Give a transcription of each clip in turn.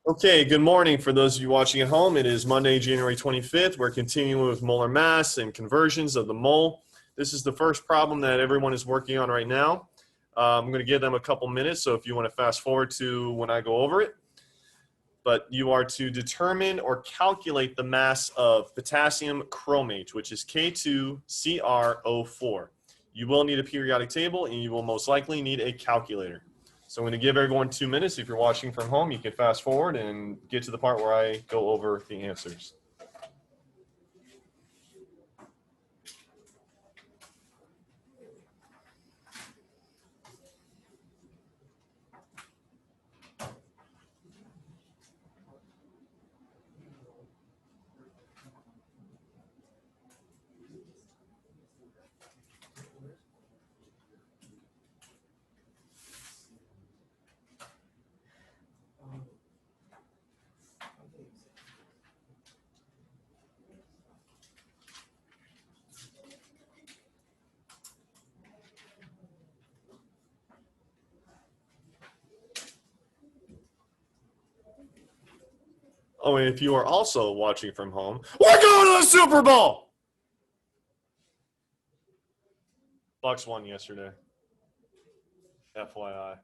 Okay, good morning for those of you watching at home. It is Monday, January 25th. We're continuing with molar mass and conversions of the mole. This is the first problem that everyone is working on right now. I'm going to give them a couple minutes, so if you want to fast forward to when I go over it. But you are to determine or calculate the mass of potassium chromate, which is K2CrO4. You will need a periodic table, and you will most likely need a calculator. So I'm going to give everyone 2 minutes. If you're watching from home, you can fast forward and get to the part where I go over the answers. Oh, and if you are also watching from home, we're going to the Super Bowl! Bucks won yesterday. FYI.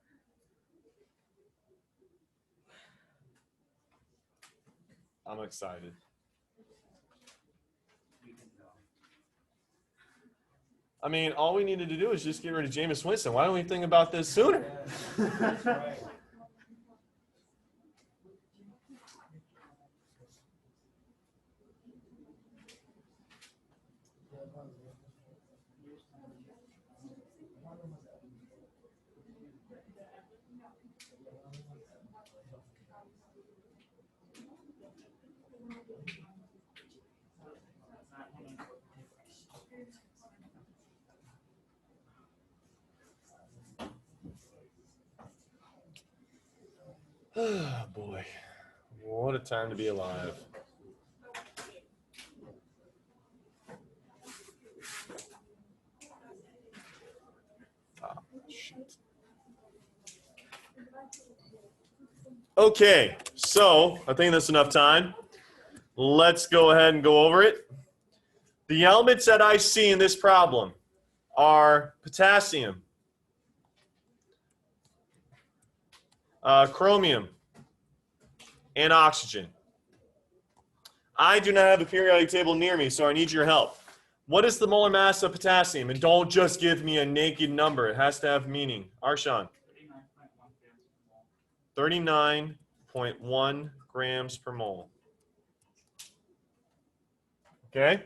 I'm excited. I mean, all we needed to do is just get rid of Jameis Winston. Why don't we think about this sooner? Oh, boy. What a time to be alive. Oh, shit. Okay, so I think that's enough time. Let's go ahead and go over it. The elements that I see in this problem are potassium, chromium, and oxygen. I do not have a periodic table near me, so I need your help. What is the molar mass of potassium? And don't just give me a naked number. It has to have meaning. Arshan. 39.1 grams per mole. Okay.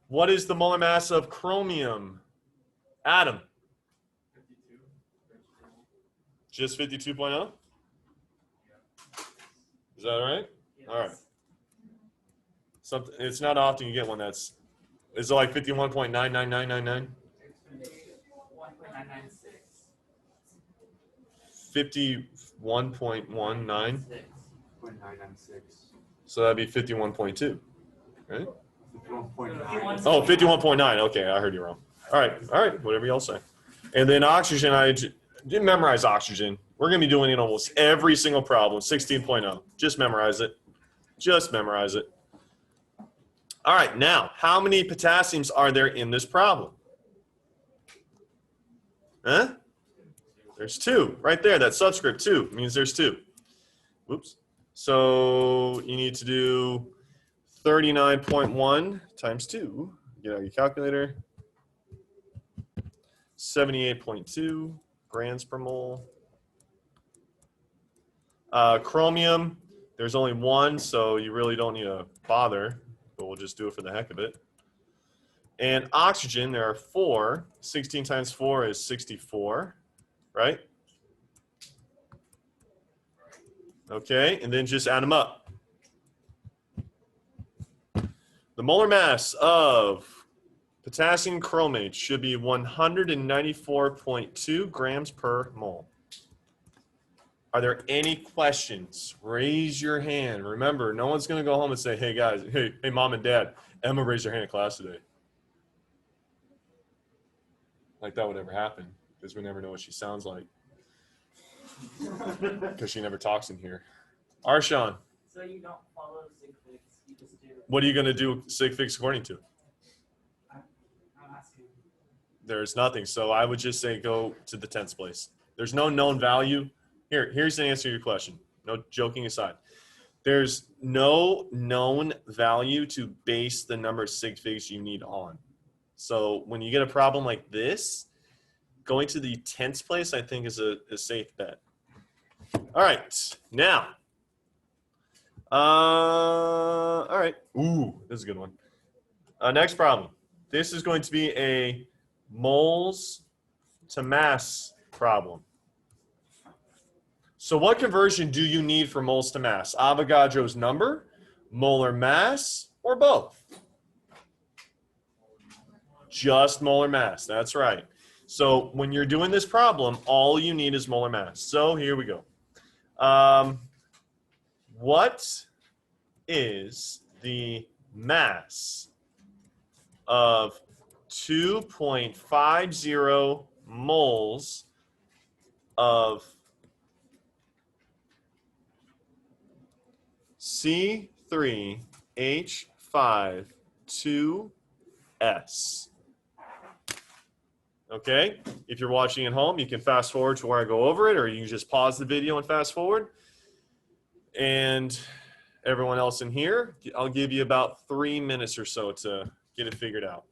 What is the molar mass of chromium? Adam. 52. Just 52.0? Is that right? Yes. All right. Something. It's not often you get one that's. Is it like 51.99999? 51.19. So that'd be 51.2, right? 51.9. Oh, 51.9. Okay, I heard you wrong. All right, whatever y'all say. And then oxygen, I didn't memorize oxygen. We're going to be doing it in almost every single problem, 16.0. Just memorize it. Just memorize it. All right, now, how many potassiums are there in this problem? Huh? There's 2 right there. That subscript 2 means there's 2. Whoops. So you need to do 39.1 times 2. Get out your calculator. 78.2 grams per mole. Chromium, there's only 1, so you really don't need to bother, but we'll just do it for the heck of it. And oxygen, there are 4. 16 times 4 is 64, right? Okay, and then just add them up. The molar mass of potassium chromate should be 194.2 grams per mole. Are there any questions? Raise your hand. Remember, no one's going to go home and say, hey, guys, hey, mom and dad, Emma raised her hand in class today. Like that would ever happen, because we never know what she sounds like. Because she never talks in here. Arshawn, So you don't follow sig figs, you just do. what are you going to do sig figs according to? I'm asking. There's nothing. So I would just say go to the 10th place. There's no known value. Here's the answer to your question. No joking aside. There's no known value to base the number of sig figs you need on. So when you get a problem like this, going to the 10th place, I think, is a safe bet. All right. Now. All right. Ooh, this is a good one. Next problem. This is going to be a moles to mass problem. So what conversion do you need for moles to mass? Avogadro's number, molar mass, or both? Just molar mass. That's right. So when you're doing this problem, all you need is molar mass. So here we go. What is the mass of 2.50 moles of C3H52S? Okay, if you're watching at home, you can fast forward to where I go over it, or you can just pause the video and fast forward. And everyone else in here, I'll give you about 3 minutes or so to get it figured out.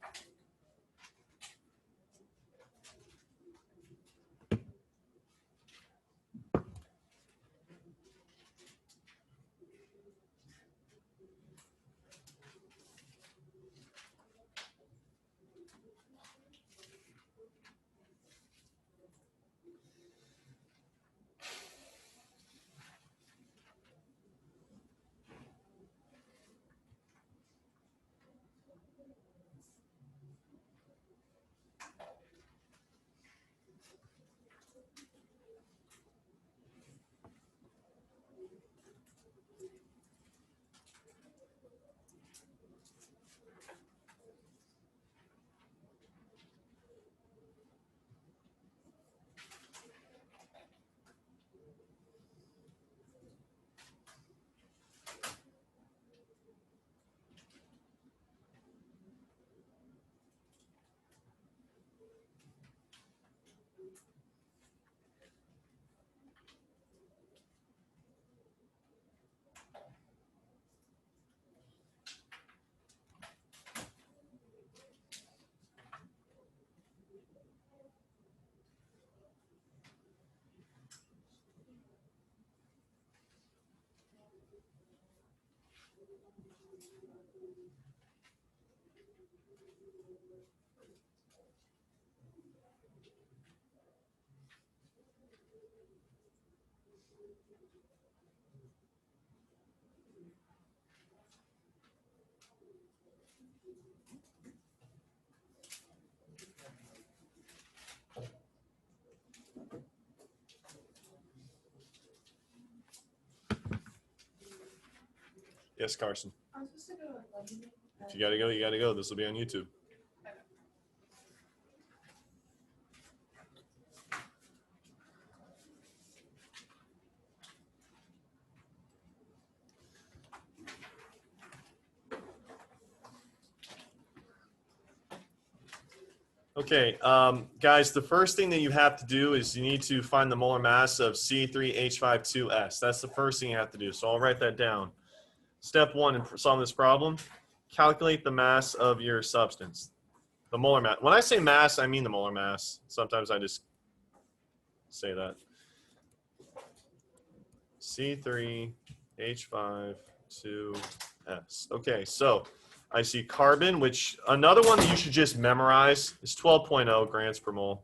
Yes, Carson. If you gotta go, you gotta go. This will be on YouTube. Okay, guys, the first thing that you have to do is you need to find the molar mass of C3H52S. That's the first thing you have to do. So I'll write that down. Step 1 in solving this problem, calculate the mass of your substance. The molar mass. When I say mass, I mean the molar mass. Sometimes I just say that. C3H52S. Okay, so I see carbon, which another one that you should just memorize is 12.0 grams per mole.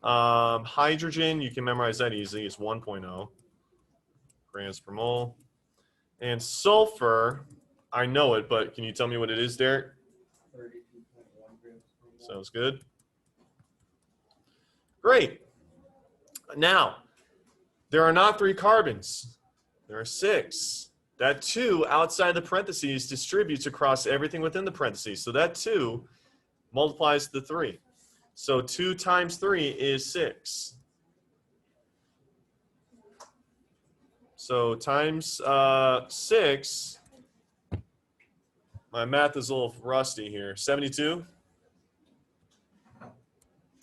Hydrogen, you can memorize that easily. It's 1.0 grams per mole. And sulfur, I know it, but can you tell me what it is, Derek? 32.1 grams per mole. Sounds good. Great. Now, there are not 3 carbons. There are 6. That 2 outside the parentheses distributes across everything within the parentheses. So that 2 multiplies the 3. So 2 times 3 is 6. So times 6. My math is a little rusty here. 72.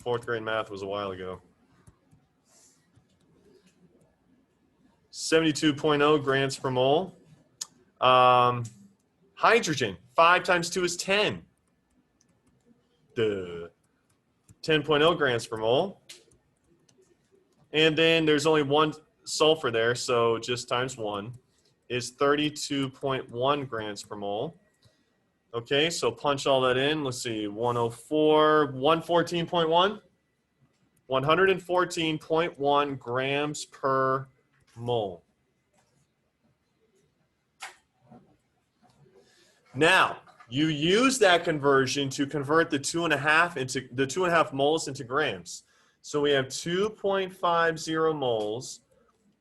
4th grade math was a while ago. 72.0 grams per mole. Hydrogen, 5 times 2 is 10. Duh. 10.0 grams per mole. And then there's only one sulfur there, so just times 1 is 32.1 grams per mole. Okay, so punch all that in. Let's see, 104, 114.1? 114.1 grams per mole. Now, you use that conversion to convert the 2.5 moles into grams. So we have 2.50 moles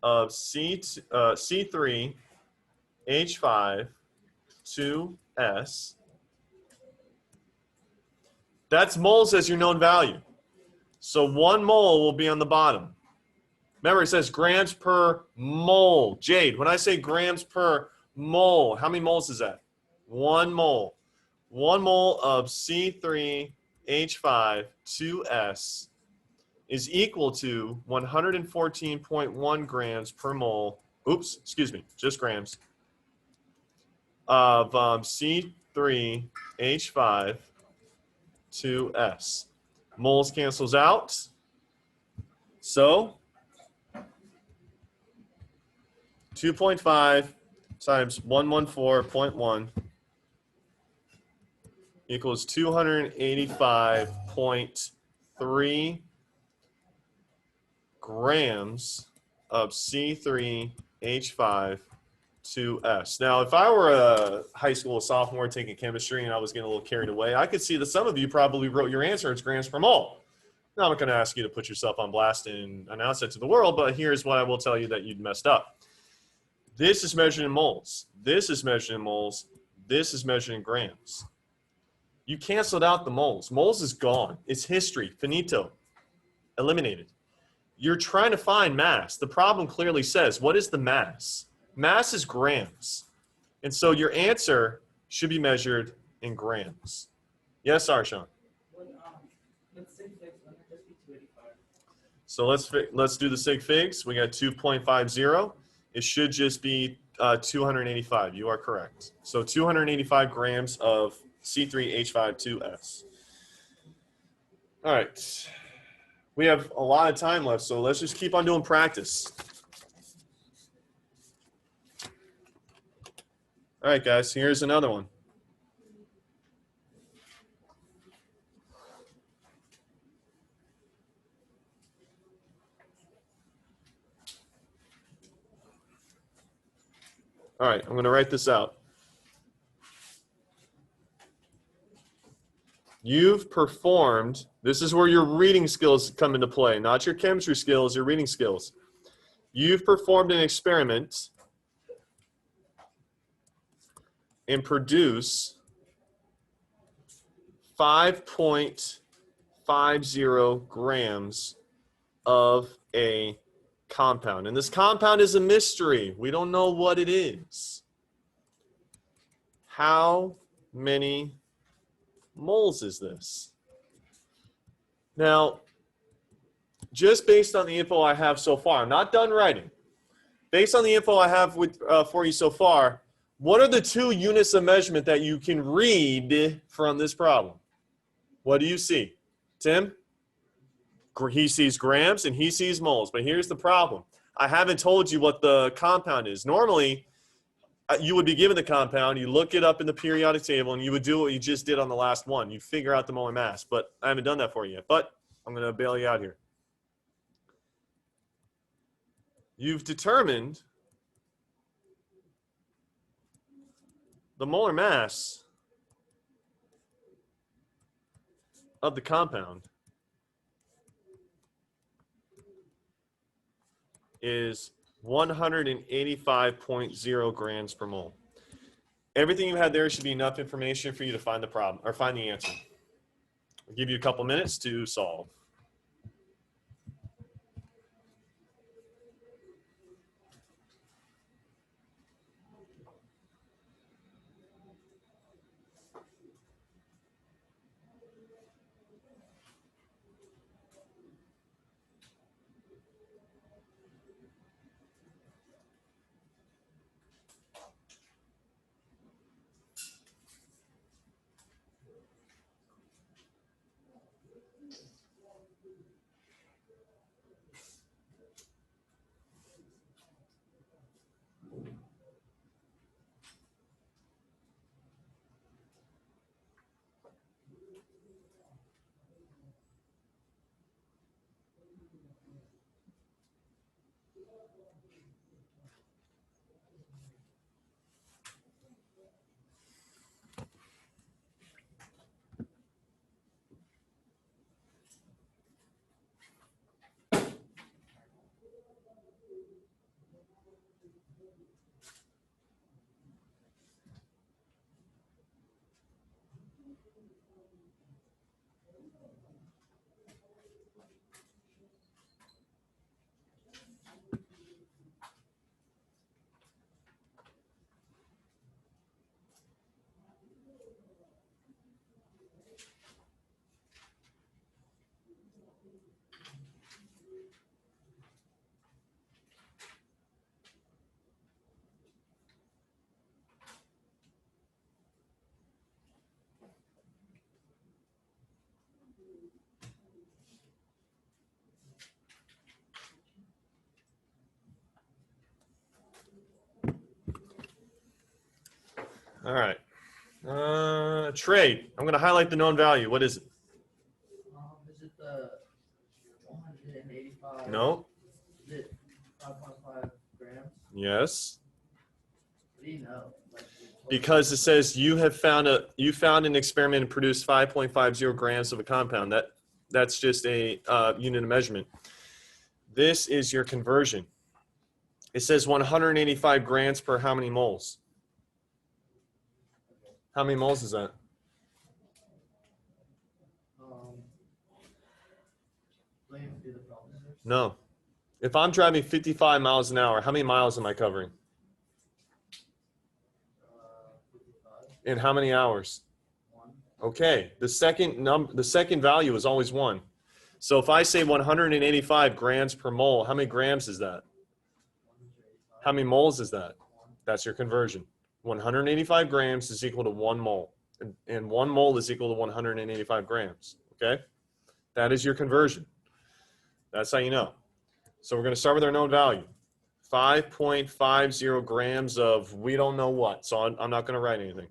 of C3H5 That's moles as your known value. So 1 mole will be on the bottom. Remember, it says grams per mole. Jade, when I say grams per mole, how many moles is that? 1 mole. 1 mole of C3H5 is equal to 114.1 grams per mole. Oops, excuse me, just grams of C3H5 Moles cancels out. So 2.5 times 114.1 equals 285.3 grams of C3H5 Now, if I were a high school sophomore taking chemistry and I was getting a little carried away, I could see that some of you probably wrote your answer as grams per mole. Now, I'm not going to ask you to put yourself on blast and announce it to the world, but here's what I will tell you that you'd messed up. This is measured in moles. This is measured in moles. This is measured in grams. You canceled out the moles. Moles is gone. It's history. Finito. Eliminated. You're trying to find mass. The problem clearly says, what is the mass? Mass is grams. And so your answer should be measured in grams. Yes, Arshan? Let's sig figs, let it just be 285. So let's do the sig figs. We got 2.50. It should just be 285. You are correct. So 285 grams of C3H5 All right. We have a lot of time left, so let's just keep on doing practice. All right, guys, here's another one. All right, I'm going to write this out. You've performed, this is where your reading skills come into play, not your chemistry skills, your reading skills. You've performed an experiment and produce 5.50 grams of a compound. And this compound is a mystery. We don't know what it is. How many moles is this? Now, just based on the info I have so far, I'm not done writing. Based on the info I have for you so far, what are the 2 units of measurement that you can read from this problem? What do you see? Tim? He sees grams and he sees moles, but here's the problem. I haven't told you what the compound is. Normally, you would be given the compound, you look it up in the periodic table, and you would do what you just did on the last one. You figure out the molar mass, but I haven't done that for you yet. But I'm going to bail you out here. You've determined the molar mass of the compound is 185.0 grams per mole. Everything you had there should be enough information for you to find the problem or find the answer. I'll give you a couple minutes to solve. All right. Trade. I'm going to highlight the known value. What is it? Is it the 185? No. Is it 5.5 grams? Yes. What do you know? Because it says you found an experiment and produced 5.50 grams of a compound. That's just a unit of measurement. This is your conversion. It says 185 grams per how many moles? How many moles is that? No. If I'm driving 55 miles an hour, how many miles am I covering? 55. In how many hours? 1. Okay. The second value is always 1. So if I say 185 grams per mole, how many grams is that? How many moles is that? That's your conversion. 185 grams is equal to 1 mole. And 1 mole is equal to 185 grams. Okay? That is your conversion. That's how you know. So we're going to start with our known value. 5.50 grams of we don't know what. So I'm not going to write anything.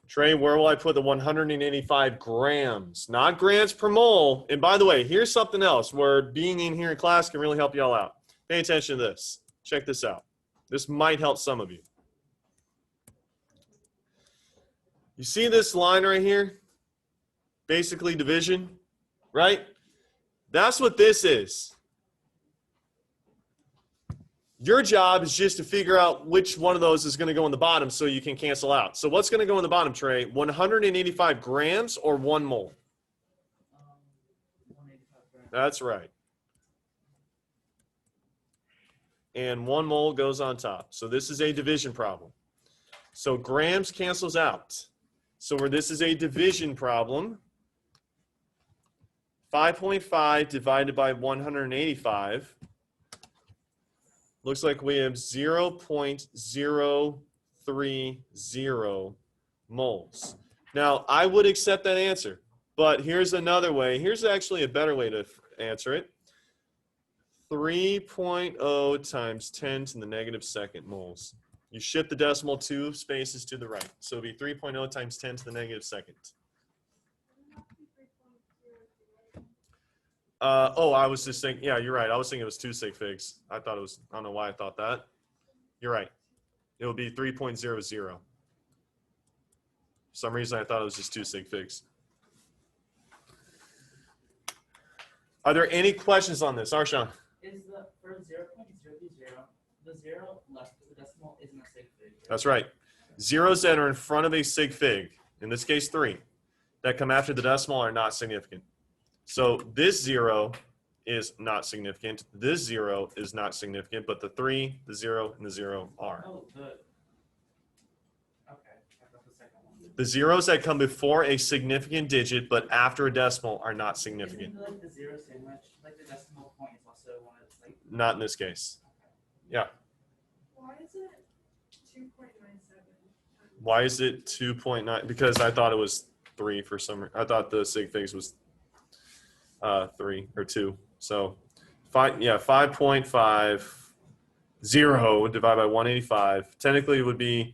Trey, where will I put the 185 grams? Not grams per mole. And by the way, here's something else where being in here in class can really help you all out. Pay attention to this. Check this out. This might help some of you. You see this line right here? Basically division, right? That's what this is. Your job is just to figure out which one of those is going to go in the bottom so you can cancel out. So what's going to go in the bottom, Trey? 185 grams or 1 mole? 185 grams. That's right. And 1 mole goes on top. So this is a division problem. So grams cancels out. So where this is a division problem, 5.5 divided by 185 looks like we have 0.030 moles. Now, I would accept that answer, but here's another way. Here's actually a better way to answer it. 3.0 times 10 to the negative second moles. You shift the decimal 2 spaces to the right. So it'll be 3.0 times 10 to the negative second. I was just thinking, yeah, you're right. I was thinking it was 2 sig figs. I thought it was, I don't know why I thought that. You're right. It will be 3.00. For some reason, I thought it was just 2 sig figs. Are there any questions on this? Arshawn? Is the, for 0.030, the 0 left of the decimal isn't a sig fig? Right? That's right. Zeros that are in front of a sig fig, in this case 3, that come after the decimal are not significant. So this 0 is not significant. This 0 is not significant, but the 3, the 0, and the 0 are. Oh, okay. I got the second one. The zeros that come before a significant digit but after a decimal are not significant. Isn't like the 0 sandwich, like the decimal point is also one of like. Not in this case. Yeah. Why is it 2.97? Why is it 2.9? Because I thought it was 3 for some reason. I thought the sig figs was 3 or 2. So 5.50 divided by 185 technically would be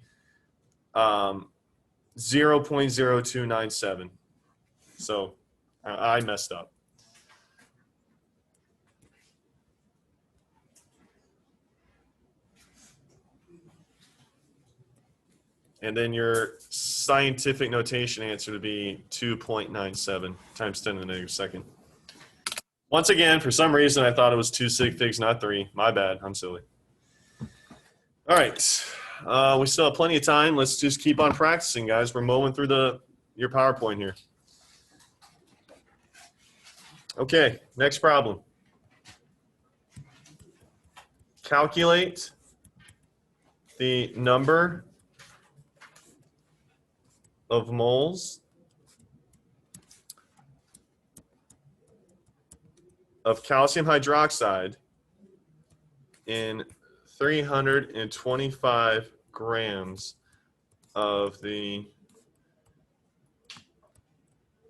0.0297. So I messed up. And then your scientific notation answer would be 2.97 times 10 to the negative second. Once again, for some reason, I thought it was 2 sig figs, not 3. My bad. I'm silly. All right. We still have plenty of time. Let's just keep on practicing, guys. We're mowing through your PowerPoint here. Okay, next problem. Calculate the number of moles of calcium hydroxide in 325 grams of the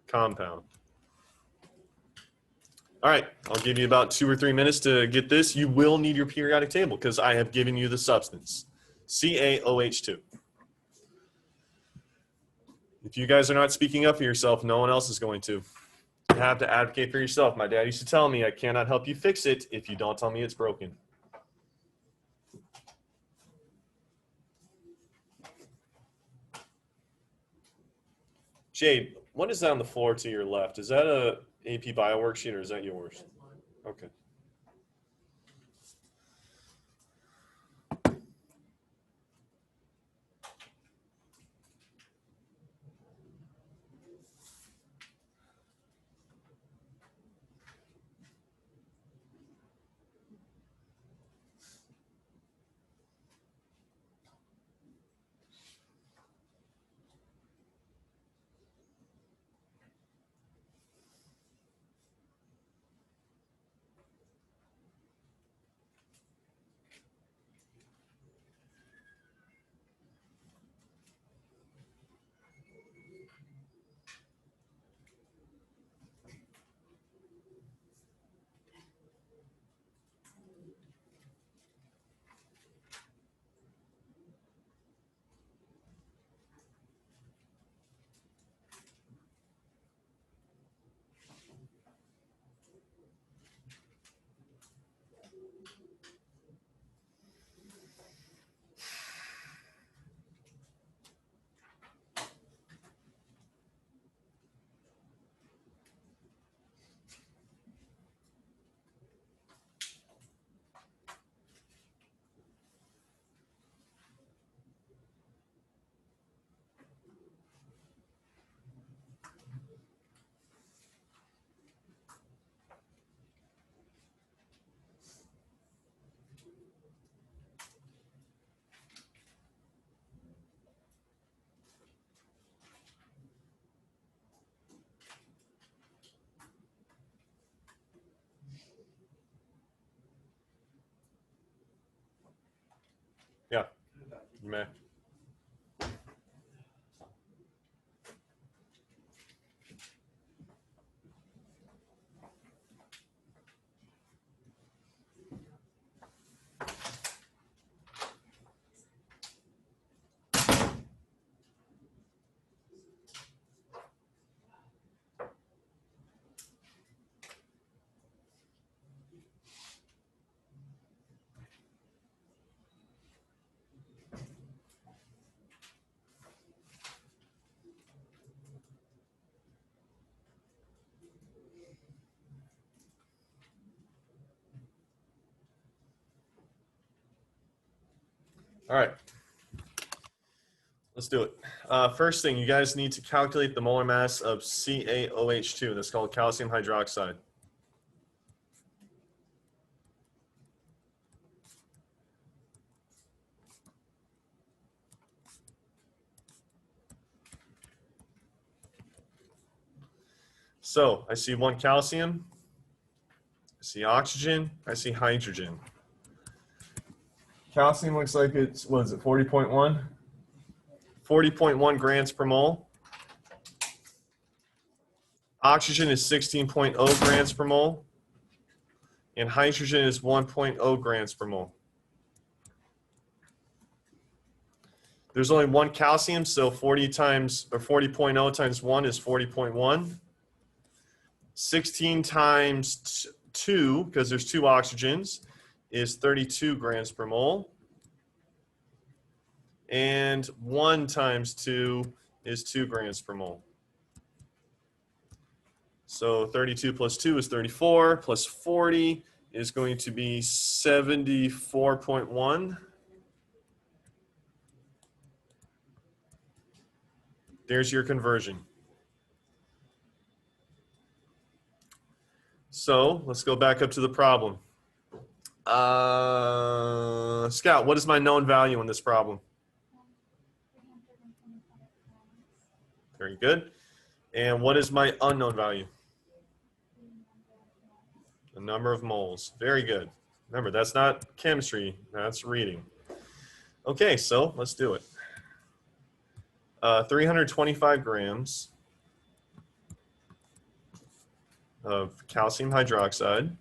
compound. All right, I'll give you about 2 or 3 minutes to get this. You will need your periodic table because I have given you the substance, CaOH2. If you guys are not speaking up for yourself, no one else is going to. You have to advocate for yourself. My dad used to tell me, I cannot help you fix it if you don't tell me it's broken. Jade, what is that on the floor to your left? Is that a AP Bio worksheet or is that yours? Okay. Yeah, you may. All right. Let's do it. First thing, you guys need to calculate the molar mass of CaOH2. That's called calcium hydroxide. So I see one calcium, I see oxygen, I see hydrogen. Calcium looks like it's, what is it, 40.1? 40.1 grams per mole. Oxygen is 16.0 grams per mole. And hydrogen is 1.0 grams per mole. There's only one calcium, so 40 times, or 40.0 times 1 is 40.1. 16 times 2, because there's 2 oxygens, is 32 grams per mole. And 1 times 2 is 2 grams per mole. So 32 plus 2 is 34, plus 40 is going to be 74.1. There's your conversion. So let's go back up to the problem. Scout, what is my known value in this problem? Very good. And what is my unknown value? The number of moles. Very good. Remember, that's not chemistry, that's reading. Okay, so let's do it. 325 grams of calcium hydroxide.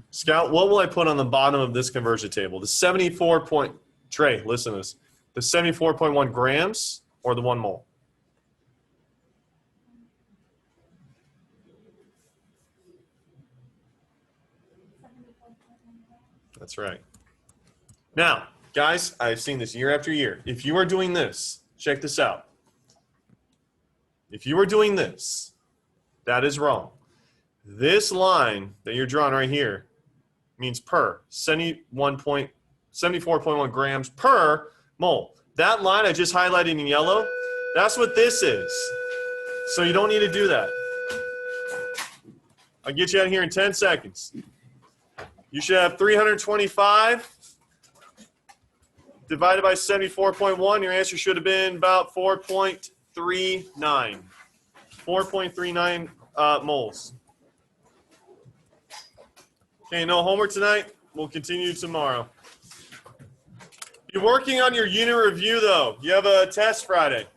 Scout, what will I put on the bottom of this conversion table? The 74 point, Trey, listen to this. The 74.1 grams or the 1 mole? That's right. Now, guys, I've seen this year after year. If you are doing this, check this out. If you are doing this, that is wrong. This line that you're drawing right here means per 74.1 grams per mole. That line I just highlighted in yellow, that's what this is. So you don't need to do that. I'll get you out of here in 10 seconds. You should have 325 divided by 74.1. Your answer should have been about 4.39. 4.39 moles. Okay, no homework tonight. We'll continue tomorrow. You're working on your unit review, though. You have a test Friday.